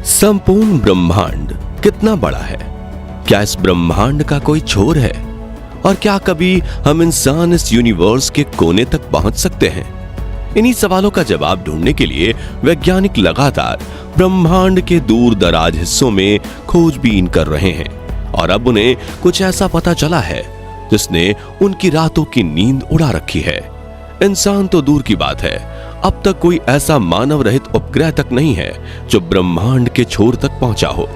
संपूर्ण ब्रह्मांड कितना बड़ा है? क्या इस ब्रह्मांड का कोई छोर है? और क्या कभी हम इंसान इस यूनिवर्स के कोने तक पहुंच सकते हैं? इन्हीं सवालों का जवाब ढूंढने के लिए वैज्ञानिक लगातार ब्रह्मांड के दूर दराज हिस्सों में खोजबीन कर रहे हैं और अब उन्हें कुछ ऐसा पता चला है जिसने उनकी रातों की नींद उड़ा रखी है। इंसान तो दूर की बात है, अब तक कोई ऐसा मानव रहित उपग्रह तक नहीं है जो ब्रह्मांड के छोर तक पहुंचा हो।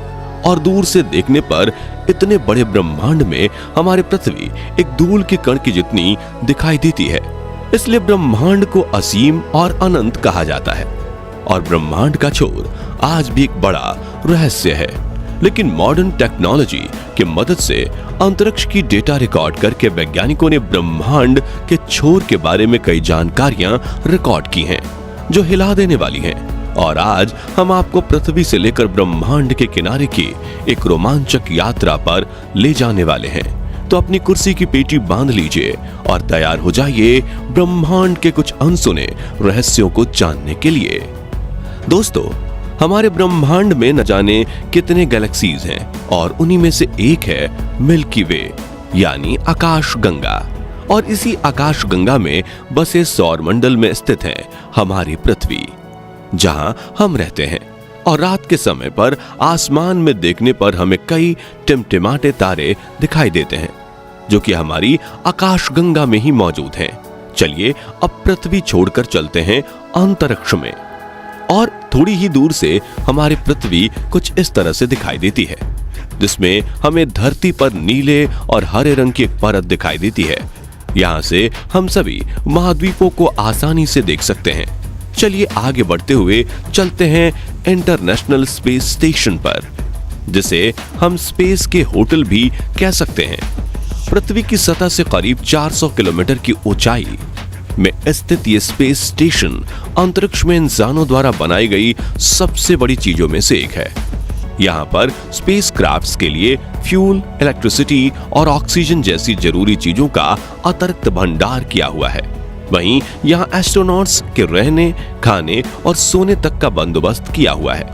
और दूर से देखने पर इतने बड़े ब्रह्मांड में हमारी पृथ्वी एक धूल के कण की जितनी दिखाई देती है। इसलिए ब्रह्मांड को असीम और अनंत कहा जाता है और ब्रह्मांड का छोर आज भी एक बड़ा रहस्य है। लेकिन मॉडर्न टेक्नोलॉजी की मदद से अंतरिक्ष की डेटा रिकॉर्ड करके वैज्ञानिकों ने ब्रह्मांड के छोर के बारे में कई जानकारियां रिकॉर्ड की हैं जो हिला देने वाली हैं। और आज हम आपको पृथ्वी से लेकर ब्रह्मांड के किनारे की एक रोमांचक यात्रा पर ले जाने वाले हैं। तो अपनी कुर्सी की पेटी बांध लीजिए और तैयार हो जाइए ब्रह्मांड के कुछ अनसुने रहस्यों को जानने के लिए। दोस्तों, हमारे ब्रह्मांड में न जाने कितने गैलेक्सीज हैं और उन्हीं में से एक है मिल्की वे यानी आकाश गंगा। और इसी आकाश गंगा में बसे सौर मंडल में स्थित है हमारी पृथ्वी, जहां हम रहते हैं। और रात के समय पर आसमान में देखने पर हमें कई टिमटिमाते तारे दिखाई देते हैं जो कि हमारी आकाश गंगा में ही मौजूद हैं। चलिए अब पृथ्वी छोड़कर चलते हैं अंतरिक्ष में। और थोड़ी ही दूर से हमारी पृथ्वी कुछ इस तरह से दिखाई देती है, जिसमें हमें धरती पर नीले और हरे रंग की एक परत दिखाई देती है। यहां से हम सभी महाद्वीपों को आसानी से देख सकते हैं। चलिए आगे बढ़ते हुए चलते हैं इंटरनेशनल स्पेस स्टेशन पर, जिसे हम स्पेस के होटल भी कह सकते हैं। पृथ्वी की सतह से करीब 400 किलोमीटर की ऊंचाई में स्थित ये स्पेस स्टेशन अंतरिक्ष में इंसानों द्वारा बनाई गई सबसे बड़ी चीजों में से एक है। यहाँ पर स्पेस क्राफ्ट्स के लिए फ्यूल, इलेक्ट्रिसिटी और ऑक्सीजन जैसी जरूरी चीजों का अतिरिक्त भंडार किया हुआ है। वहीं यहाँ एस्ट्रोनॉट्स के रहने, खाने और सोने तक का बंदोबस्त किया हुआ है।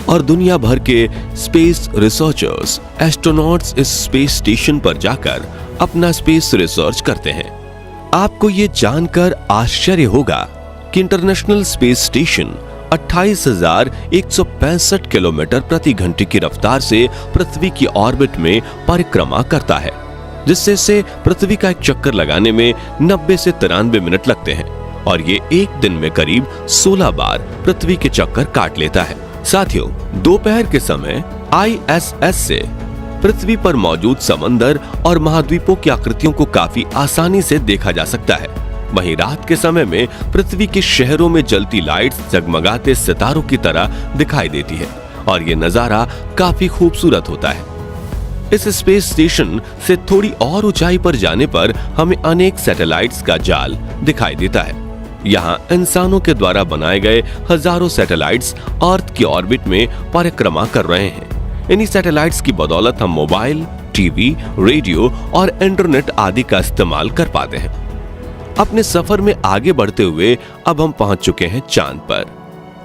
और दुनिया भर के स्पेस रिसर्चर्स, एस्ट्रोनॉट्स इस स्पेस स्टेशन पर जाकर अपना स्पेस रिसर्च करते हैं। आपको ये जानकर आश्चर्य होगा कि इंटरनेशनल स्पेस स्टेशन 28,165 किलोमीटर प्रति घंटे की रफ्तार से पृथ्वी की ऑर्बिट में परिक्रमा करता है, जिससे इसे पृथ्वी का एक चक्कर लगाने में 90 से 93 मिनट लगते हैं। और ये एक दिन में करीब 16 बार पृथ्वी के चक्कर काट लेता है। साथियों, दोपहर के समय ISS से पृथ्वी पर मौजूद समंदर और महाद्वीपों की आकृतियों को काफी आसानी से देखा जा सकता है। वहीं रात के समय में पृथ्वी के शहरों में जलती लाइट्स जगमगाते सितारों की तरह दिखाई देती है और ये नजारा काफी खूबसूरत होता है। इस स्पेस स्टेशन से थोड़ी और ऊंचाई पर जाने पर हमें अनेक सैटेलाइट्स का जाल दिखाई देता है। यहाँ इंसानों के द्वारा बनाए गए हजारों सैटेलाइट्स अर्थ की ऑर्बिट में परिक्रमा कर रहे हैं। इन्हीं सैटेलाइट्स की बदौलत हम मोबाइल, टीवी, रेडियो और इंटरनेट आदि का इस्तेमाल कर पाते हैं। अपने सफर में आगे बढ़ते हुए अब हम पहुंच चुके हैं चांद पर,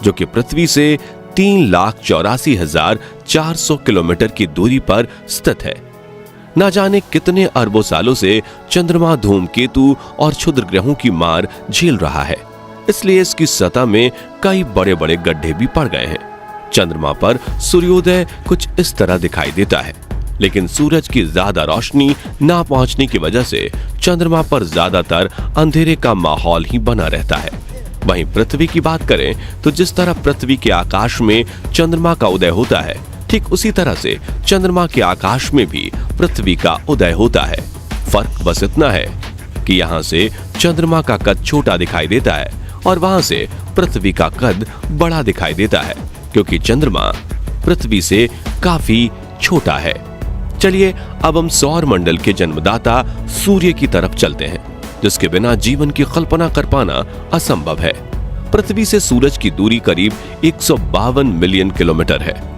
जो कि पृथ्वी से 3,84,400 किलोमीटर की दूरी पर स्थित है। ना जाने कितने अरबों सालों से चंद्रमा धूमकेतु और क्षुद्र ग्रहों की मार झेल रहा है, इसलिए इसकी सतह में कई बड़े बड़े गड्ढे भी पड़ गए हैं। चंद्रमा पर सूर्योदय कुछ इस तरह दिखाई देता है, लेकिन सूरज की ज्यादा रोशनी ना पहुंचने की वजह से चंद्रमा पर ज्यादातर अंधेरे का माहौल ही बना रहता है। वहीं पृथ्वी की बात करें तो जिस तरह पृथ्वी के आकाश में चंद्रमा का उदय होता है, ठीक उसी तरह से चंद्रमा के आकाश में भी पृथ्वी का उदय होता है। फर्क बस इतना है कि यहाँ से चंद्रमा का कद छोटा दिखाई देता है और वहां से पृथ्वी का कद बड़ा दिखाई देता है, क्योंकि चंद्रमा पृथ्वी से काफी छोटा है। चलिए अब हम सौर मंडल के जन्मदाता सूर्य की तरफ चलते हैं, जिसके बिना जीवन की कल्पना कर पाना असंभव है। पृथ्वी से सूरज की दूरी करीब 152 मिलियन किलोमीटर है।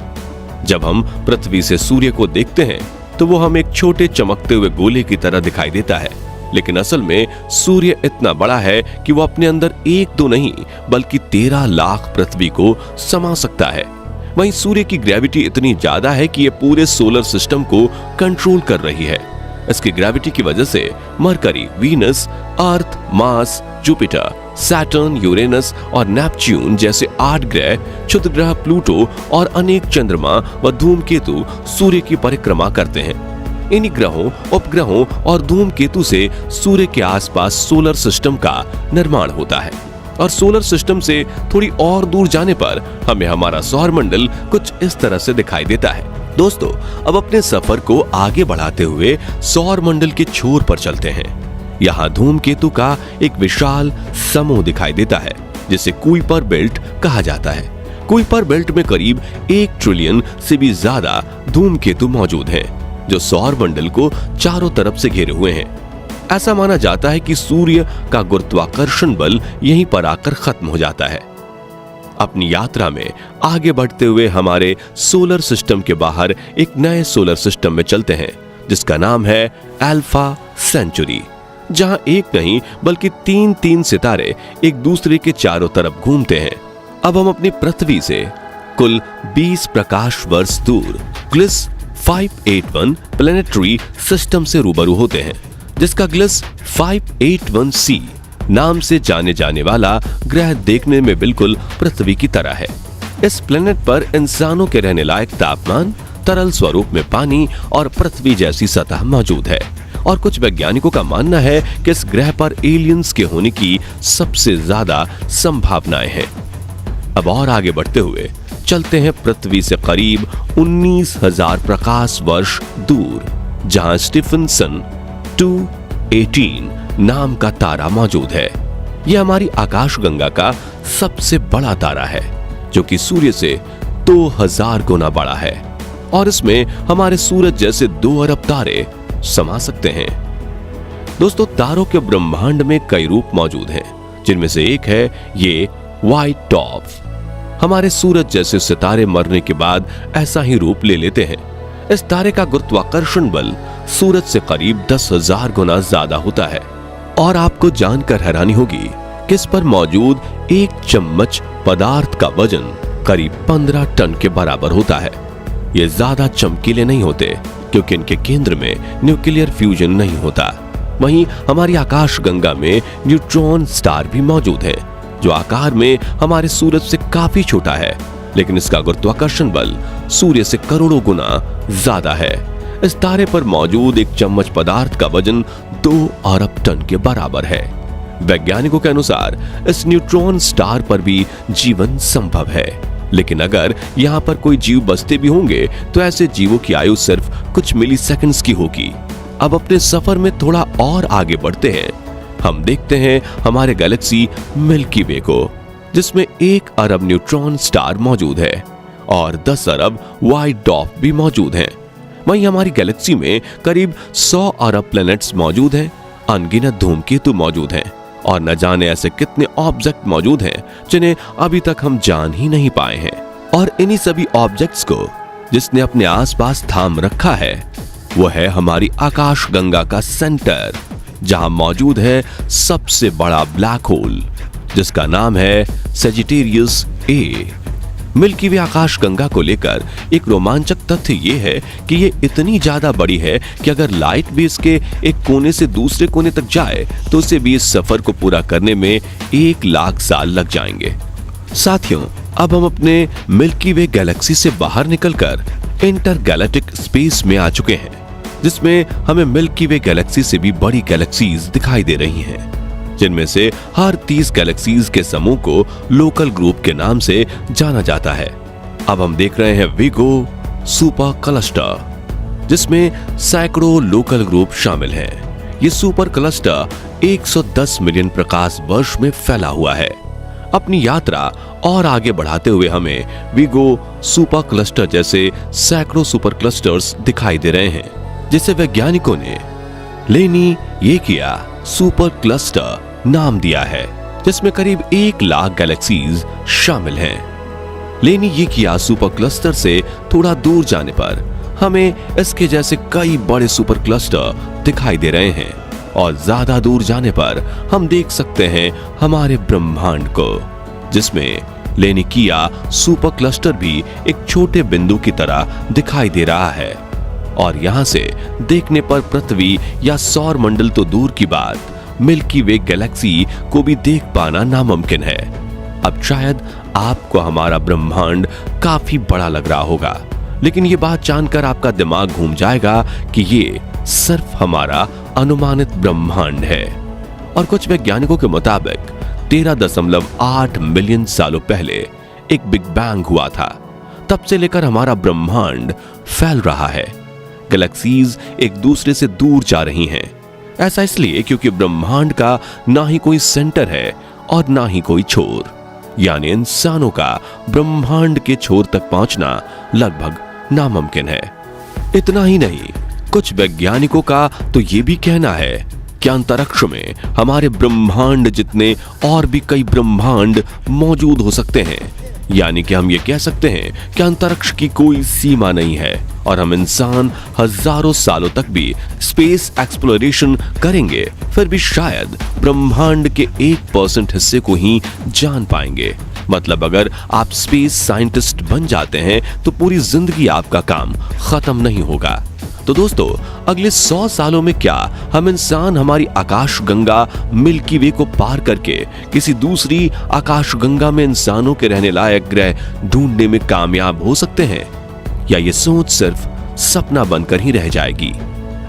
जब हम पृथ्वी से सूर्य को देखते हैं तो वो हमें एक छोटे चमकते हुए गोले की तरह दिखाई देता है, लेकिन असल में सूर्य इतना बड़ा है कि वो अपने अंदर एक दो नहीं बल्कि 13 लाख पृथ्वी को समा सकता है। वहीं सूर्य की ग्रेविटी इतनी ज्यादा है कि ये पूरे सोलर सिस्टम को कंट्रोल कर रही है। इसकी ग्रेविटी की वजह से मरकरी, वीनस, अर्थ, मार्स, जुपिटर, सैटर्न, यूरेनस और नेपच्यून जैसे 8 ग्रह, क्षुद्र ग्रह प्लूटो और अनेक चंद्रमा व धूमकेतु सूर्य की परिक्रमा करते हैं। इन्हीं ग्रहों, उपग्रहों और धूमकेतु से सूर्य के आसपास सोलर सिस्टम का निर्माण होता है और सोलर सिस्टम से थोड़ी और दूर जाने पर हमें हमारा सौर मंडल कुछ इस तरह से दिखाई देता है। दोस्तों, अब अपने सफर को आगे बढ़ाते हुए सौर मंडल के छोर पर चलते हैं। यहाँ धूमकेतु का एक विशाल समूह दिखाई देता है जिसे कुइपर बेल्ट कहा जाता है। कुइपर बेल्ट में करीब 1 ट्रिलियन से भी ज्यादा धूमकेतु मौजूद हैं, जो सौर मंडल को चारों तरफ से घेरे हुए हैं। ऐसा माना जाता है कि सूर्य का गुरुत्वाकर्षण बल यहीं पर आकर खत्म हो जाता है। अपनी यात्रा में आगे बढ़ते हुए हमारे सोलर सिस्टम के बाहर एक नए सोलर सिस्टम में चलते हैं जिसका नाम है अल्फा सेंचुरी, जहां एक नहीं बल्कि 3 सितारे एक दूसरे के चारों तरफ घूमते हैं। अब हम अपनी पृथ्वी से कुल 20 प्रकाश वर्ष दूर ग्लिस 581 प्लैनेटरी सिस्टम से रूबरू होते हैं, जिसका ग्लिस 581c नाम से जाने जाने वाला ग्रह देखने में बिल्कुल पृथ्वी की तरह है। इस प्लेनेट पर इंसानों के रहने लायक तापमान, तरल स्वरूप में पानी और पृथ्वी जैसी सतह मौजूद है और कुछ वैज्ञानिकों का मानना है कि इस ग्रह पर एलियंस के होने की सबसे ज्यादा संभावनाएं हैं। अब और आगे बढ़ते हुए चलते हैं पृथ्वी से करीब 19,000 प्रकाश वर्ष दूर, जहां स्टीफनसन 218 नाम का तारा मौजूद है। यह हमारी आकाशगंगा का सबसे बड़ा तारा है, जो कि सूर्य से 2000 गुना बड़ा है और इसमें हमारे सूरज जैसे 2 अरब तारे समा सकते हैं। दोस्तों, तारों के ब्रह्मांड में कई रूप मौजूद हैं, जिनमें से एक है ये व्हाइट डॉर्फ। हमारे सूरज जैसे सितारे मरने के बाद ऐसा ही रूप ले लेते हैं। इस तारे का गुरुत्वाकर्षण बल सूरज से करीब 10,000 गुना ज्यादा होता है और आपको जानकर हैरानी होगी कि इस पर मौजूद 1 चम्मच पदार्थ का वजन करीब 15 टन के बराबर होता है। ये ज्यादा चमकीले नहीं होते क्योंकि इनके केंद्र में न्यूक्लियर फ्यूजन नहीं होता। वहीं हमारी आकाशगंगा में न्यूट्रॉन स्टार भी मौजूद है, जो आकार में हमारे सूरज से काफी छोटा है, लेकिन इसका गुरुत्वाकर्षण बल सूर्य से करोड़ों गुना ज्यादा है। इस तारे पर मौजूद 1 चम्मच पदार्थ का वजन 2 अरब टन के बराबर है। वैज्ञानिकों के अनुसार इस न्यूट्रॉन स्टार पर भी जीवन संभव है, लेकिन अगर यहाँ पर कोई जीव बसते भी होंगे तो ऐसे जीवों की आयु सिर्फ कुछ मिलीसेकंड्स की होगी। अब अपने सफर में थोड़ा और आगे बढ़ते हैं। हम देखते हैं हमारे गैलेक्सी मिल्की वे को, जिसमें 1 अरब न्यूट्रॉन स्टार मौजूद है और 10 अरब व्हाइट डॉर्फ भी मौजूद हैं। वहीं हमारी गैलेक्सी में करीब 100 अरब प्लैनेट्स मौजूद हैं, अनगिनत धूमकेतु मौजूद हैं और न जाने ऐसे कितने ऑब्जेक्ट मौजूद हैं जिन्हें अभी तक हम जान ही नहीं पाए हैं। और इन्हीं सभी ऑब्जेक्ट्स को जिसने अपने आसपास थाम रखा है वो है हमारी आकाशगंगा का सेंटर, जहां मौजूद है सबसे बड़ा ब्लैक होल, जिसका नाम है सजिटेरियस ए। मिल्की वे आकाशगंगा को लेकर एक रोमांचक तथ्य ये है कि ये इतनी ज्यादा बड़ी है कि अगर लाइट भी इसके एक कोने से दूसरे कोने तक जाए तो उसे भी इस सफर को पूरा करने में 1 लाख साल लग जाएंगे। साथियों, अब हम अपने मिल्की वे गैलेक्सी से बाहर निकलकर इंटरगैलेक्टिक स्पेस में आ चुके हैं, जिसमें हमें मिल्की वे गैलेक्सी से भी बड़ी गैलेक्सीज दिखाई दे रही हैं, जिनमें से हर 30 गैलेक्सीज के समूह को लोकल ग्रुप के नाम से जाना जाता है। अब हम देख रहे हैं विगो सुपर क्लस्टर, जिसमें सैकड़ों लोकल ग्रुप शामिल हैं। ये सुपर क्लस्टर 110 मिलियन प्रकाश वर्ष में फैला हुआ है। अपनी यात्रा और आगे बढ़ाते हुए हमें विगो सुपर क्लस्टर जैसे सैकड़ों सुपर क्लस्टर्स दिखाई दे रहे हैं, जिसे वैज्ञानिकों ने लेनियेकिया सुपर क्लस्टर नाम दिया है, जिसमें करीब 1 लाख गैलेक्सीज शामिल हैं। लेनियेकिया सुपर क्लस्टर से थोड़ा दूर जाने पर हमें इसके जैसे कई बड़े सुपर क्लस्टर दिखाई दे रहे हैं और ज्यादा दूर जाने पर हम देख सकते हैं हमारे ब्रह्मांड को, जिसमें लेनिकिया सुपर क्लस्टर भी एक छोटे बिंदु की तरह दिखाई दे रहा है और यहां से देखने पर पृथ्वी या सौर मंडल तो दूर की बात, मिल्की वे गैलेक्सी को भी देख पाना नामुमकिन है। अब शायद आपको हमारा ब्रह्मांड काफी बड़ा लग रहा होगा, लेकिन ये बात जानकर आपका दिमाग घूम जाएगा कि ये सिर्फ हमारा अनुमानित ब्रह्मांड है। और कुछ वैज्ञानिकों के मुताबिक 13.8 मिलियन सालों पहले एक बिग बैंग हुआ था। तब से लेकर हमारा ब्रह्मांड फैल रहा है। गैलेक्सीज एक दूसरे से दूर जा रही हैं। ऐसा इसलिए क्योंकि ब्रह्मांड का ना ही कोई सेंटर है और ना ही कोई छोर, यानी इंसानों का ब्रह्मांड के छोर तक पहुंचना लगभग नामुमकिन है। इतना ही नहीं, कुछ वैज्ञानिकों का तो ये भी कहना है कि अंतरिक्ष में हमारे ब्रह्मांड जितने और भी कई ब्रह्मांड मौजूद हो सकते हैं। यानी कि हम ये कह सकते हैं कि अंतरिक्ष की कोई सीमा नहीं है और हम इंसान हजारों सालों तक भी स्पेस एक्सप्लोरेशन करेंगे, फिर भी शायद ब्रह्मांड के 1% हिस्से को ही जान पाएंगे। मतलब अगर आप स्पेस साइंटिस्ट बन जाते हैं तो पूरी जिंदगी आपका काम खत्म नहीं होगा। तो दोस्तों, अगले 100 सालों में क्या हम इंसान हमारी आकाशगंगा मिल्की वे को पार करके किसी दूसरी आकाशगंगा में इंसानों के रहने लायक ग्रह ढूंढने में कामयाब हो सकते हैं, या ये सोच सिर्फ सपना बनकर ही रह जाएगी?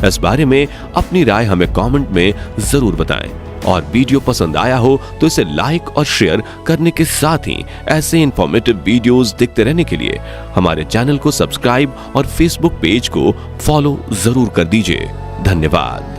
इस बारे में अपनी राय हमें कमेंट में जरूर बताएं और वीडियो पसंद आया हो तो इसे लाइक और शेयर करने के साथ ही ऐसे इंफॉर्मेटिव वीडियोस देखते रहने के लिए हमारे चैनल को सब्सक्राइब और फेसबुक पेज को फॉलो जरूर कर दीजिए। धन्यवाद।